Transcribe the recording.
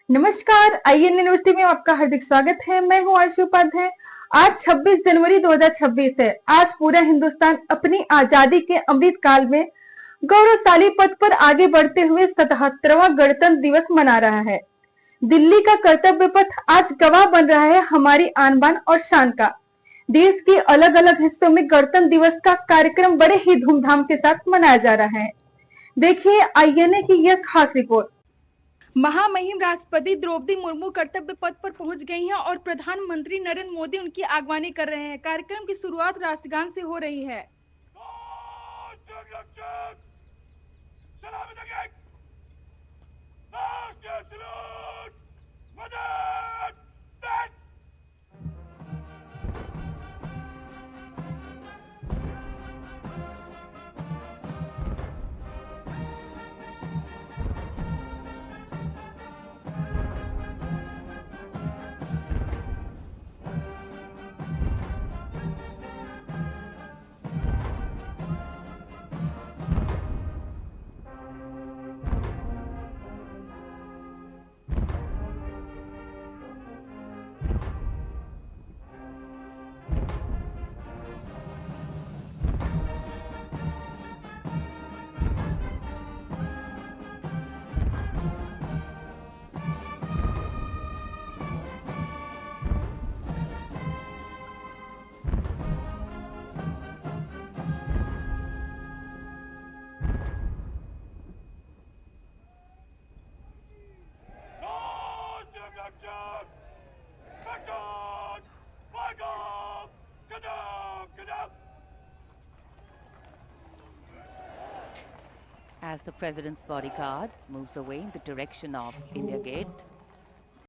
नमस्कार, INA news TV में आपका हार्दिक स्वागत है। मैं हूं आशु उपाध्याय। आज 26 जनवरी 2026 है। आज पूरा हिंदुस्तान अपनी आजादी के अमृत काल में गौरवशाली पथ पर आगे बढ़ते हुए 77वां गणतंत्र दिवस मना रहा है। दिल्ली का कर्तव्य पथ आज गवाह बन रहा है हमारी आन बान और शान का। देश के अलग अलग हिस्सों में गणतंत्र दिवस का कार्यक्रम बड़े ही धूमधाम के साथ मनाया जा रहा है। देखिए आईएनए की यह खास रिपोर्ट। महामहिम राष्ट्रपति द्रौपदी मुर्मू कर्तव्य पथ पर पहुंच गई हैं और प्रधानमंत्री नरेंद्र मोदी उनकी आगवानी कर रहे हैं। कार्यक्रम की शुरुआत राष्ट्रगान से हो रही है। As the President's bodyguard moves away in the direction of India Gate,